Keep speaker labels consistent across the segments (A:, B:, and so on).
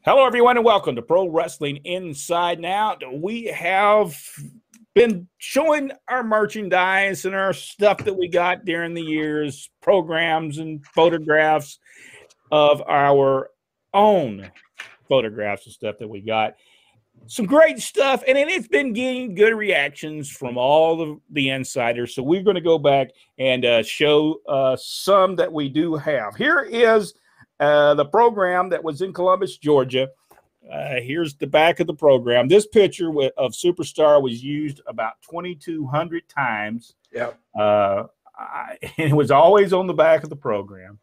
A: Hello, everyone, and welcome to Pro Wrestling Inside and Out. We have been showing our merchandise and our stuff that we got during the years, programs and photographs of our own photographs and stuff that we got. Some great stuff, and it's been getting good reactions from all the insiders. So we're going to go back and show some that we do have. Here is the program that was in Columbus, Georgia. Here's the back of the program. This picture of Superstar was used about 2,200 times.
B: Yeah.
A: It was always on the back of the program.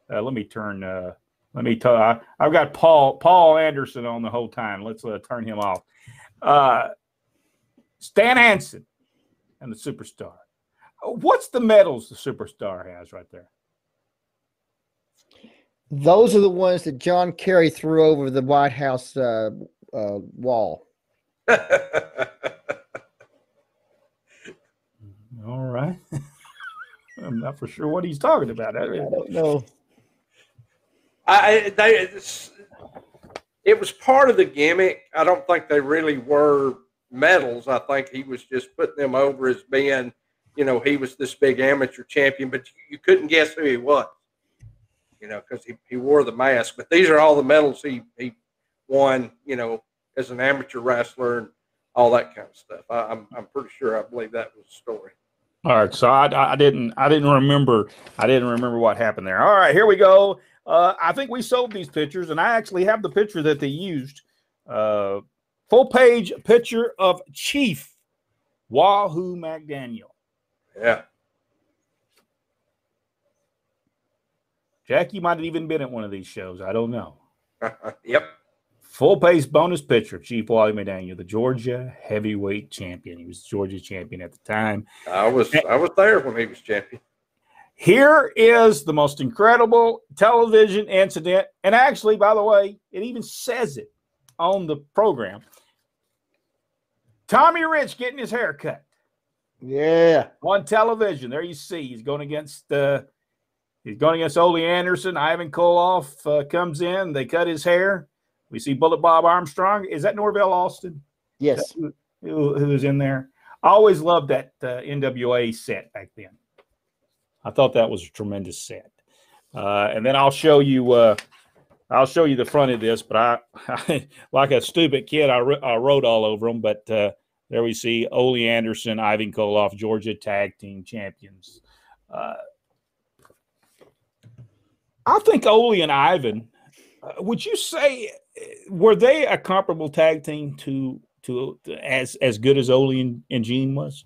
A: Let me turn. I've got Paul Anderson on the whole time. Let's turn him off. Stan Hansen and the Superstar. What's the medals the Superstar has right there?
C: Those are the ones that John Kerry threw over the White House wall.
A: All right. I'm not for sure what he's talking about.
C: I don't know.
B: It was part of the gimmick. I don't think they really were medals. I think he was just putting them over as being, he was this big amateur champion, but you couldn't guess who he was. Because he wore the mask. But these are all the medals he won, as an amateur wrestler and all that kind of stuff. I'm pretty sure I believe that was the story.
A: All right, so I didn't remember what happened there. All right, here we go. I think we sold these pictures, and I actually have the picture that they used. Full page picture of Chief Wahoo McDaniel.
B: Yeah.
A: Jack, you might have even been at one of these shows. I don't know.
B: Yep.
A: Full-page bonus picture of Chief Wally McDaniel, the Georgia heavyweight champion. He was Georgia champion at the time.
B: I was there when he was champion.
A: Here is the most incredible television incident. And actually, by the way, it even says it on the program. Tommy Rich getting his hair cut.
C: Yeah.
A: On television. There you see. He's going against Ole Anderson. Ivan Koloff comes in. They cut his hair. We see Bullet Bob Armstrong. Is that Norvell Austin?
C: Yes.
A: Who was in there? I always loved that NWA set back then. I thought that was a tremendous set. And then I'll show you the front of this. But I like a stupid kid, I wrote all over them. But there we see Ole Anderson, Ivan Koloff, Georgia Tag Team Champions. I think Ole and Ivan, would you say, were they a comparable tag team to as good as Ole and Gene was?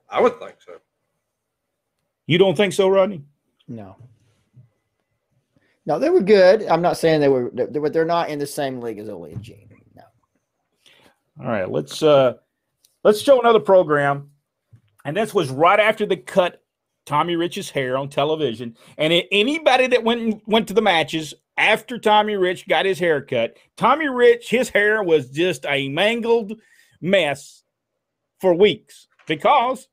B: I would think so.
A: You don't think so, Rodney?
C: No, they were good. I'm not saying they're not in the same league as Ole and Gene. No.
A: All right, let's show another program, and this was right after the cut Tommy Rich's hair on television. And anybody that went to the matches after Tommy Rich got his hair cut, Tommy Rich, his hair was just a mangled mess for weeks because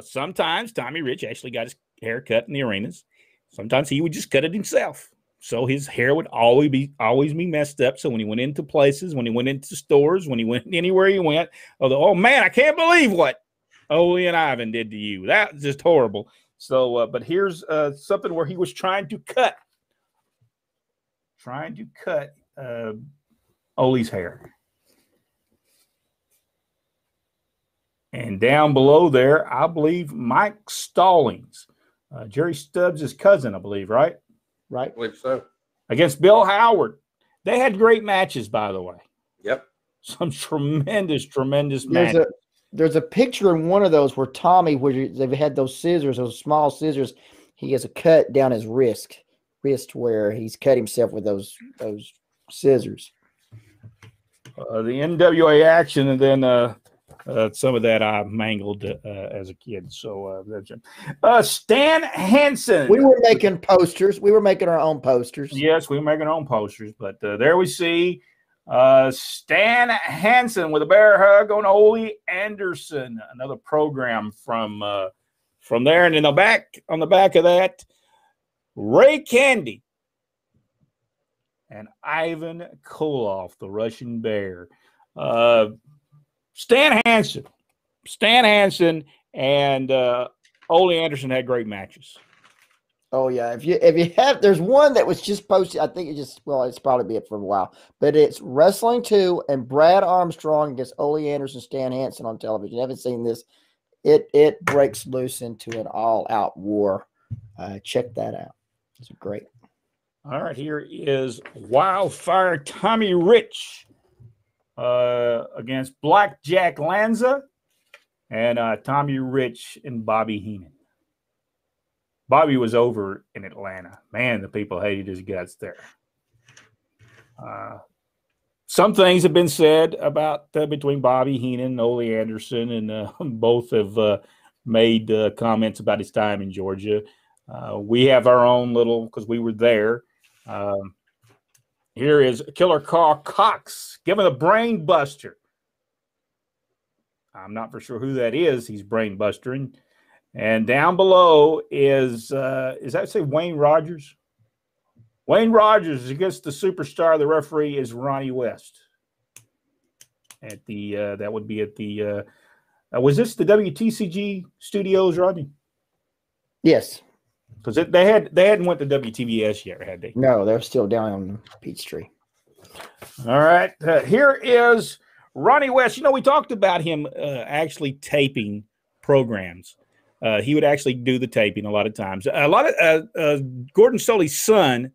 A: sometimes Tommy Rich actually got his hair cut in the arenas. Sometimes he would just cut it himself. So his hair would always be messed up. So when he went into places, when he went into stores, when he went anywhere he went, oh man, I can't believe what Ole and Ivan did to you. That was just horrible. So, but here's something where he was trying to cut Ole's hair. And down below there, I believe Mike Stallings, Jerry Stubbs' cousin, I believe, right?
C: Right.
B: I believe so.
A: Against Bill Howard. They had great matches, by the way.
B: Yep.
A: Some tremendous matches.
C: There's a picture in one of those where Tommy, where they've had those scissors, those small scissors, he has a cut down his wrist where he's cut himself with those scissors.
A: The NWA action, and then some of that I mangled as a kid. So Stan Hansen.
C: We were making posters. We were making our own posters.
A: Yes, we were making our own posters. But there we see Stan Hansen with a bear hug on Ole Anderson. Another program from there. And in on the back of that, Ray Candy and Ivan Koloff, the Russian Bear. Stan Hansen and Ole Anderson had great matches.
C: Oh yeah, if you have, there's one that was just posted. I think it's probably been for a while, but it's Wrestling 2 and Brad Armstrong against Ole Anderson, Stan Hansen on television. You haven't seen this? It breaks loose into an all-out war. Check that out. It's great.
A: All right, here is Wildfire Tommy Rich against Blackjack Lanza and Tommy Rich and Bobby Heenan. Bobby was over in Atlanta. Man, the people hated his guts there. Some things have been said about between Bobby Heenan and Ole Anderson, and both have made comments about his time in Georgia. We have our own little, because we were there. Here is Killer Carl Cox giving a brain buster. I'm not for sure who that is. He's brain bustering. And down below is that say Wayne Rogers? Wayne Rogers against the superstar. The referee is Ronnie West. At the that would be at the was this the WTCG studios, Rodney?
C: Yes.
A: Because they hadn't went to WTBS yet, had they?
C: No, they're still down on Peachtree.
A: All right. Here is Ronnie West. You know, we talked about him actually taping programs. He would actually do the taping a lot of times. A lot of Gordon Soley's son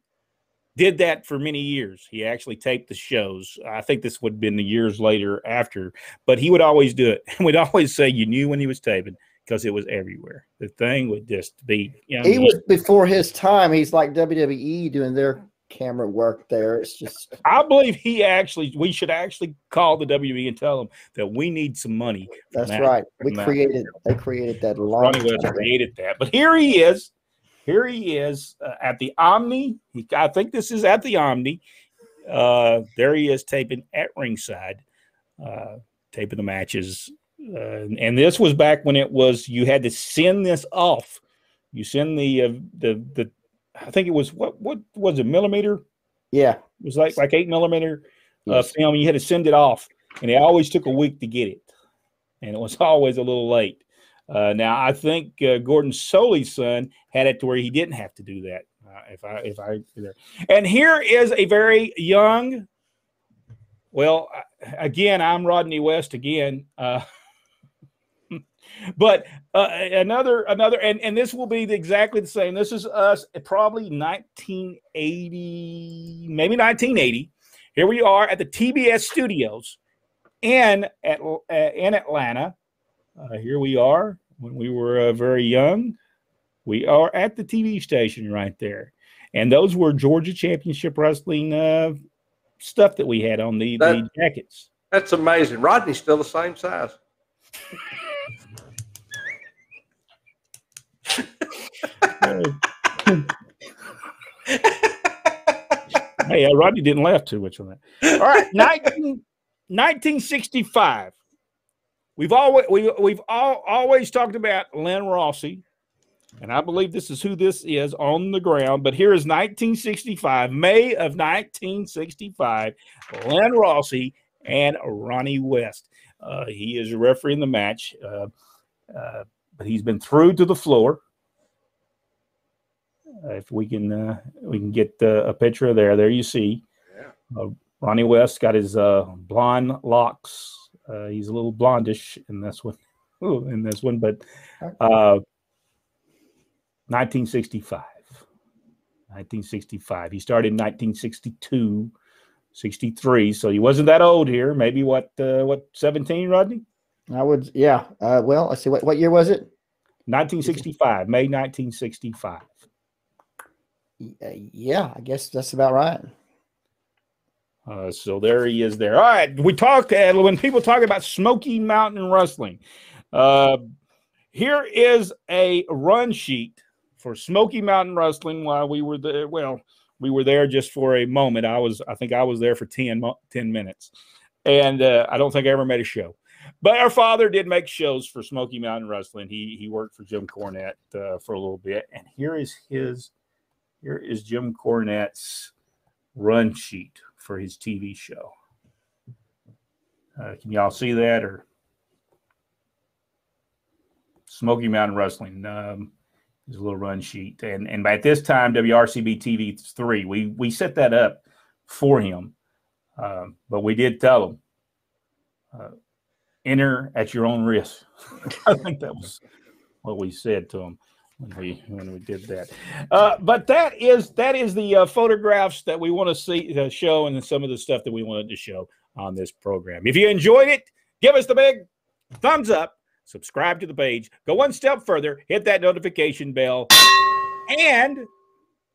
A: did that for many years. He actually taped the shows. I think this would have been the years later after, but he would always do it. And we'd always say you knew when he was taping because it was everywhere. The thing would just be, you know,
C: he was before his time. He's like WWE doing their camera work there. It's just,
A: I believe we should actually call the WWE and tell them that we need some money.
C: That's right. They created that long
A: Ronnie West created that. But here he is at the Omni. I think this is at the Omni. There he is taping at ringside, taping the matches. And this was back when you had to send this off. You send the I think it was what was it, millimeter? Yeah. It was like 8mm film. You had to send it off, and it always took a week to get it, and it was always a little late. Now I think Gordon Soley's son had it to where he didn't have to do that. And here is a very young. Well, again, I'm Rodney West again. But another, and this will be exactly the same. This is us, probably 1980, maybe 1980. Here we are at the TBS studios in Atlanta. Here we are when we were very young. We are at the TV station right there, and those were Georgia Championship Wrestling stuff that we had on the jackets.
B: That's amazing. Rodney's still the same size.
A: Hey, Rodney didn't laugh too much on that. All right, 1965. We've always talked about Len Rossi, and I believe this is who this is on the ground. But here is 1965, May of 1965. Len Rossi and Ronnie West. He is refereeing the match, but he's been through to the floor. If we can get a picture of there you see. Yeah. Ronnie West got his blonde locks. He's a little blondish in this one. But 1965. He started in 1962, 63. So he wasn't that old here. Maybe what 17, Rodney?
C: I would, yeah. Well, let's see. What year was it?
A: 1965, May 1965.
C: Yeah, I guess that's about right.
A: So there he is there. All right. We talked, when people talk about Smoky Mountain Wrestling, here is a run sheet for Smoky Mountain Wrestling while we were there. Well, we were there just for a moment. I think I was there for 10 minutes. And I don't think I ever made a show. But our father did make shows for Smoky Mountain Wrestling. He worked for Jim Cornette for a little bit. And here is Jim Cornette's run sheet for his TV show. Can y'all see that? Or Smoky Mountain Wrestling, his little run sheet. And by this time, WRCB TV 3, we set that up for him. But we did tell him, enter at your own risk. I think that was what we said to him when we did that. But that is the photographs that we want to see show, and some of the stuff that we wanted to show on this program. If you enjoyed it, give us the big thumbs up, subscribe to the page, go one step further, hit that notification bell, and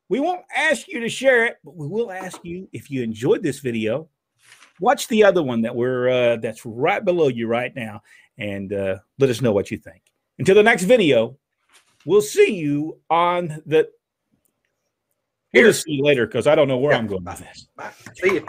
A: we won't ask you to share it, but we will ask you, if you enjoyed this video, watch the other one that's right below you right now, and let us know what you think. Until the next video, we'll see you on the. We'll just see you later, because I don't know where I'm going with this.
B: Bye. See you.